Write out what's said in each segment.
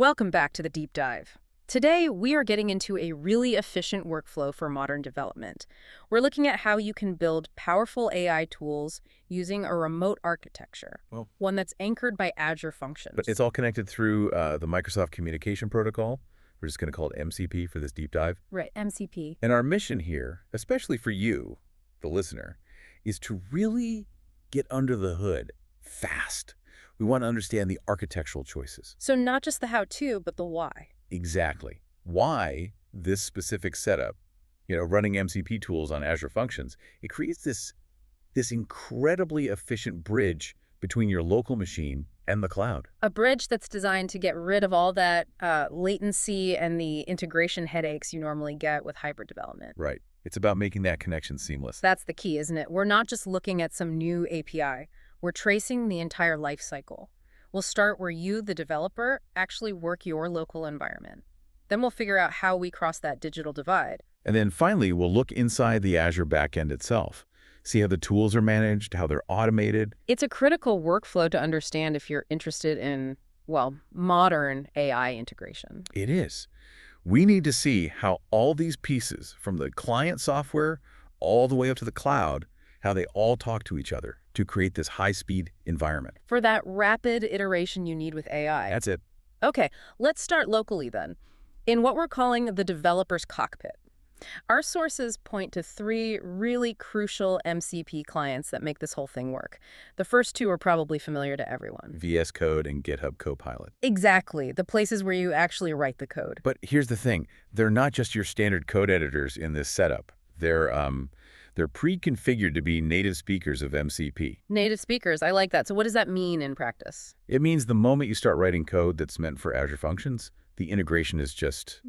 Welcome back to the Deep Dive. Today, we are getting into a really efficient workflow for modern development. We're looking at how you can build powerful AI tools using a remote architecture, Well, one that's anchored by Azure functions. but it's all connected through the Microsoft Communication Protocol. We're just going to call it MCP for this deep dive. Right, MCP. And our mission here, especially for you, the listener, is to really get under the hood fast. We want to understand the architectural choices. So not just the how-to, but the why. Exactly. Why this specific setup, running MCP tools on Azure Functions, it creates this incredibly efficient bridge between your local machine and the cloud. A bridge that's designed to get rid of all that latency and the integration headaches you normally get with hybrid development. Right. It's about making that connection seamless. That's the key, isn't it? We're not just looking at some new API. We're tracing the entire life cycle. We'll start where you, the developer, actually work your local environment. Then we'll figure out how we cross that digital divide. And then finally, we'll look inside the Azure backend itself, see how the tools are managed, how they're automated. It's a critical workflow to understand if you're interested in, well, modern AI integration. It is. We need to see how all these pieces, from the client software all the way up to the cloud, how they all talk to each other to create this high-speed environment. For that rapid iteration you need with AI. That's it. Okay, let's start locally then, in what we're calling the developer's cockpit. Our sources point to three really crucial MCP clients that make this whole thing work. The first two are probably familiar to everyone. VS Code and GitHub Copilot. Exactly, the places where you actually write the code. But here's the thing. They're not just your standard code editors in this setup. They're pre-configured to be native speakers of MCP. Native speakers, I like that. So what does that mean in practice? It means the moment you start writing code that's meant for Azure Functions, the integration is just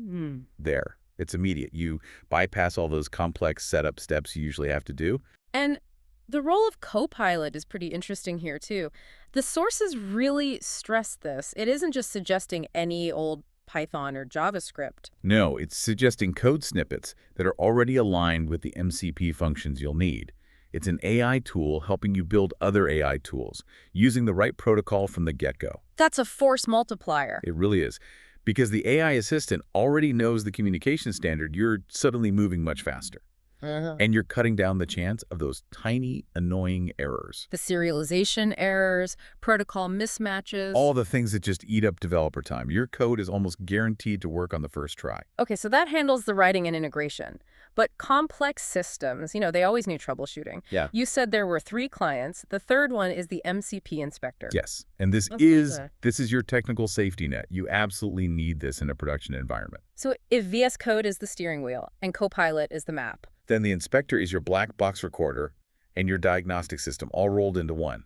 there. It's immediate. You bypass all those complex setup steps you usually have to do. And the role of Copilot is pretty interesting here, too. The sources really stress this. It isn't just suggesting any old Python or JavaScript. No, it's suggesting code snippets that are already aligned with the MCP functions you'll need. It's an AI tool helping you build other AI tools, using the right protocol from the get-go. That's a force multiplier. It really is. Because the AI assistant already knows the communication standard, you're suddenly moving much faster. And you're cutting down the chance of those tiny, annoying errors. The serialization errors, protocol mismatches. All the things that just eat up developer time. Your code is almost guaranteed to work on the first try. Okay, so that handles the writing and integration. But complex systems, they always need troubleshooting. Yeah. You said there were three clients. The third one is the MCP inspector. Yes, and this is your technical safety net. You absolutely need this in a production environment. So if VS Code is the steering wheel and Copilot is the map, then the inspector is your black box recorder and your diagnostic system all rolled into one.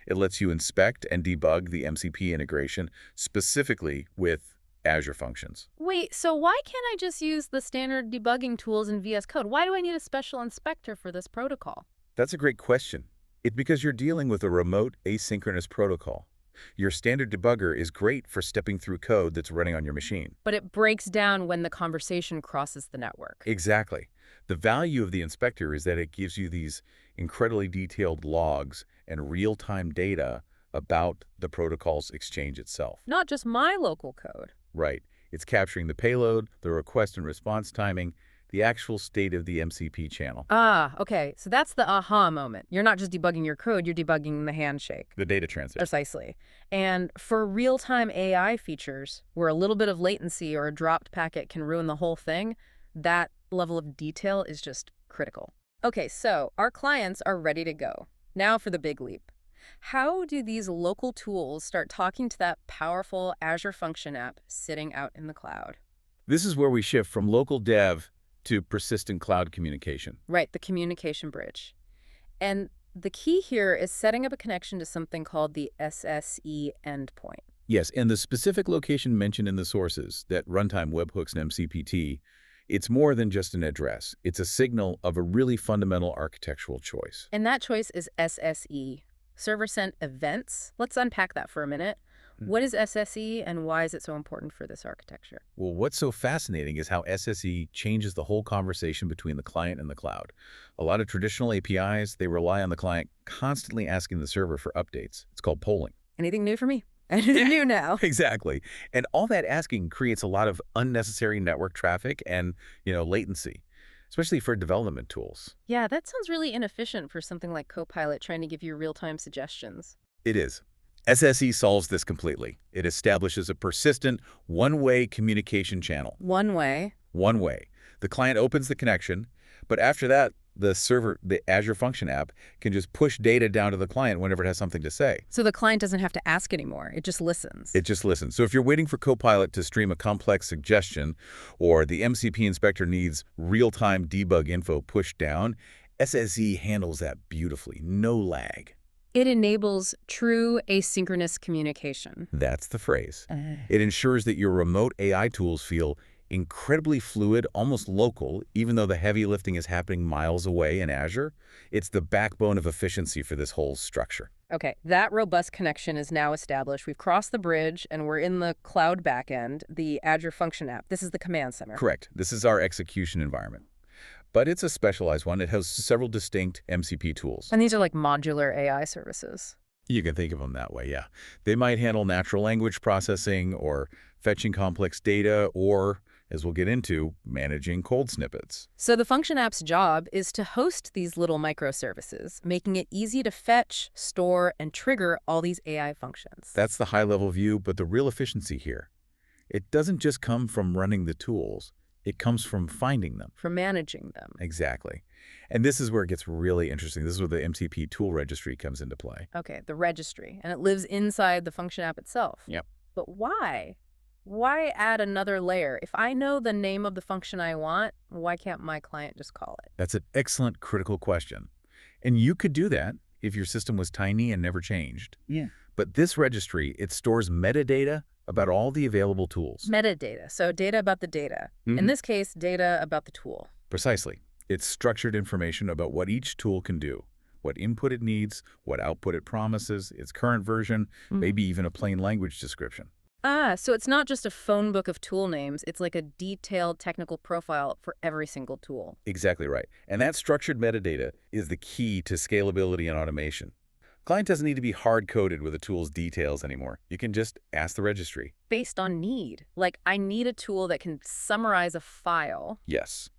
It lets you inspect and debug the MCP integration specifically with Azure Functions. Wait, so why can't I just use the standard debugging tools in VS Code? Why do I need a special inspector for this protocol? That's a great question. It's because you're dealing with a remote asynchronous protocol. Your standard debugger is great for stepping through code that's running on your machine. But it breaks down when the conversation crosses the network. Exactly. The value of the inspector is that it gives you these incredibly detailed logs and real-time data about the protocol's exchange itself. Not just my local code. Right. It's capturing the payload, the request and response timing, the actual state of the MCP channel. Ah, okay. So that's the aha moment. You're not just debugging your code, you're debugging the handshake. The data transit. Precisely. And for real-time AI features, where a little bit of latency or a dropped packet can ruin the whole thing, that level of detail is just critical. Okay, so our clients are ready to go. Now for the big leap. How do these local tools start talking to that powerful Azure Function app sitting out in the cloud? This is where we shift from local dev to persistent cloud communication. Right, the communication bridge. And the key here is setting up a connection to something called the SSE endpoint. Yes, and the specific location mentioned in the sources, that runtime webhooks and MCPT, it's more than just an address. It's a signal of a really fundamental architectural choice. And that choice is SSE, Server Sent Events. Let's unpack that for a minute. What is SSE and why is it so important for this architecture? Well, what's so fascinating is how SSE changes the whole conversation between the client and the cloud. A lot of traditional APIs, they rely on the client constantly asking the server for updates. It's called polling. Anything new for me? And it's new now. Exactly. And all that asking creates a lot of unnecessary network traffic and, latency, especially for development tools. Yeah, that sounds really inefficient for something like Copilot trying to give you real-time suggestions. It is. SSE solves this completely. It establishes a persistent, one-way communication channel. One way. One way. The client opens the connection, but after that, the Azure Function app, can just push data down to the client whenever it has something to say. So the client doesn't have to ask anymore. It just listens. It just listens. So if you're waiting for Copilot to stream a complex suggestion, or the MCP inspector needs real-time debug info pushed down, SSE handles that beautifully. No lag. It enables true asynchronous communication. That's the phrase. It ensures that your remote AI tools feel incredibly fluid, almost local, even though the heavy lifting is happening miles away in Azure. It's the backbone of efficiency for this whole structure. Okay, that robust connection is now established. We've crossed the bridge, and we're in the cloud backend, the Azure Function app. This is the command center. Correct. This is our execution environment. But it's a specialized one. It has several distinct MCP tools. And these are like modular AI services. You can think of them that way, yeah. They might handle natural language processing or fetching complex data or, as we'll get into, managing cold snippets. So the Function app's job is to host these little microservices, making it easy to fetch, store, and trigger all these AI functions. That's the high-level view, but the real efficiency here, it doesn't just come from running the tools. It comes from finding them. From managing them. Exactly. And this is where it gets really interesting. This is where the MCP tool registry comes into play. Okay, the registry. And it lives inside the Function app itself. Yep. But why? Why add another layer? If I know the name of the function I want, why can't my client just call it? That's an excellent critical question. And you could do that if your system was tiny and never changed. Yeah. But this registry, it stores metadata about all the available tools. Metadata, so data about the data. In this case, data about the tool. Precisely. It's structured information about what each tool can do, what input it needs, what output it promises, its current version, maybe even a plain language description. Ah, so it's not just a phone book of tool names. It's like a detailed technical profile for every single tool. Exactly right. And that structured metadata is the key to scalability and automation. Client doesn't need to be hard-coded with a tool's details anymore. You can just ask the registry. Based on need. Like, I need a tool that can summarize a file. Yes.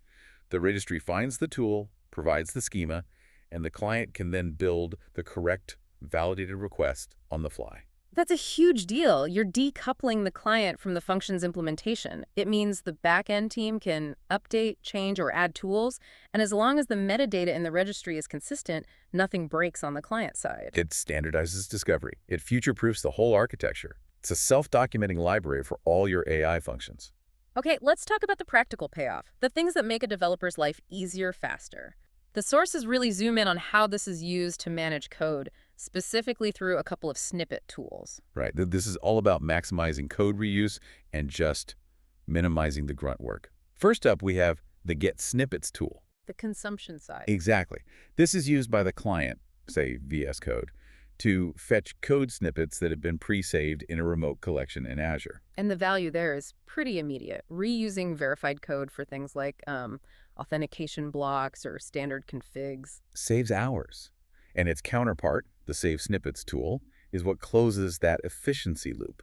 The registry finds the tool, provides the schema, and the client can then build the correct validated request on the fly. That's a huge deal. You're decoupling the client from the function's implementation. It means the back-end team can update, change, or add tools, and as long as the metadata in the registry is consistent, nothing breaks on the client side. It standardizes discovery. It future-proofs the whole architecture. It's a self-documenting library for all your AI functions. Okay, let's talk about the practical payoff, the things that make a developer's life easier faster. The sources really zoom in on how this is used to manage code, specifically through a couple of snippet tools. Right. This is all about maximizing code reuse and just minimizing the grunt work. First up, we have the Get Snippets tool. The consumption side. Exactly. This is used by the client, say VS Code, to fetch code snippets that have been pre-saved in a remote collection in Azure. And the value there is pretty immediate. Reusing verified code for things like authentication blocks or standard configs. Saves hours. And its counterpart, the Save Snippets tool, is what closes that efficiency loop.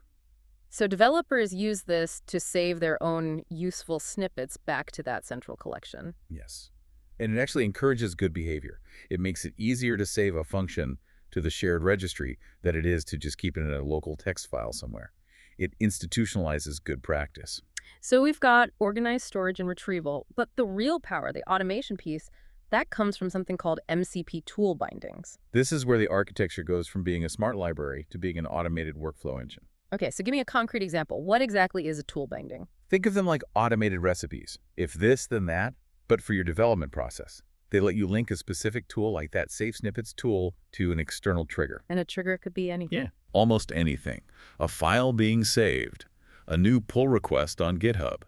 So developers use this to save their own useful snippets back to that central collection. Yes. And it actually encourages good behavior. It makes it easier to save a function to the shared registry than it is to just keep it in a local text file somewhere. It institutionalizes good practice. So we've got organized storage and retrieval, but the real power, the automation piece, that comes from something called MCP tool bindings. This is where the architecture goes from being a smart library to being an automated workflow engine. Okay, so give me a concrete example. What exactly is a tool binding? Think of them like automated recipes. If this, then that, but for your development process. They let you link a specific tool like that Save Snippets tool to an external trigger. And a trigger could be anything. Yeah, almost anything. A file being saved, a new pull request on GitHub,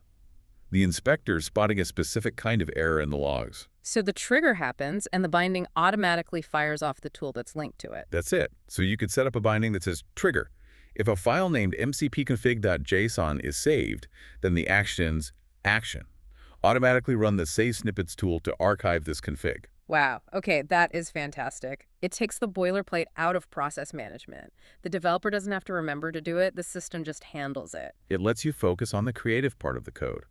the inspector spotting a specific kind of error in the logs. So the trigger happens, and the binding automatically fires off the tool that's linked to it. That's it. So you could set up a binding that says trigger. If a file named mcpconfig.json is saved, then the actions action automatically run the Save Snippets tool to archive this config. Wow. Okay, that is fantastic. It takes the boilerplate out of process management. The developer doesn't have to remember to do it, the system just handles it. It lets you focus on the creative part of the code.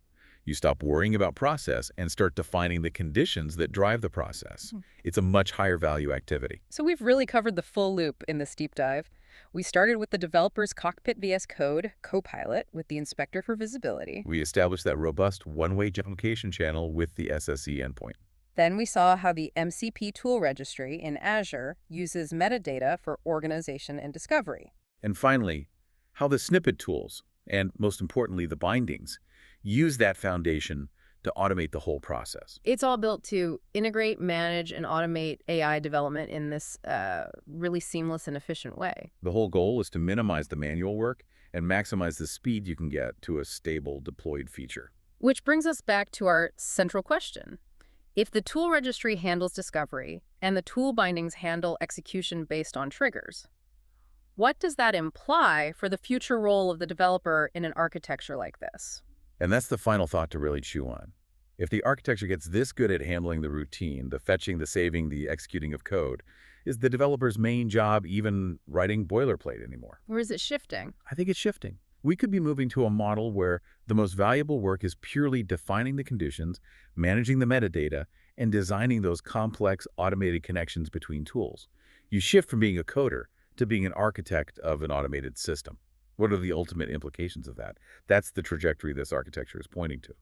You stop worrying about process and start defining the conditions that drive the process. It's a much higher value activity. So we've really covered the full loop in this deep dive. We started with the developer's cockpit VS Code, Copilot, with the inspector for visibility. We established that robust one-way application channel with the SSE endpoint. Then we saw how the MCP tool registry in Azure uses metadata for organization and discovery. And finally, how the snippet tools, and most importantly, the bindings, use that foundation to automate the whole process. It's all built to integrate, manage, and automate AI development in this really seamless and efficient way. The whole goal is to minimize the manual work and maximize the speed you can get to a stable deployed feature. Which brings us back to our central question. If the tool registry handles discovery and the tool bindings handle execution based on triggers, what does that imply for the future role of the developer in an architecture like this? And that's the final thought to really chew on. If the architecture gets this good at handling the routine, the fetching, the saving, the executing of code, is the developer's main job even writing boilerplate anymore? Or is it shifting? I think it's shifting. We could be moving to a model where the most valuable work is purely defining the conditions, managing the metadata, and designing those complex automated connections between tools. You shift from being a coder to being an architect of an automated system. What are the ultimate implications of that? That's the trajectory this architecture is pointing to.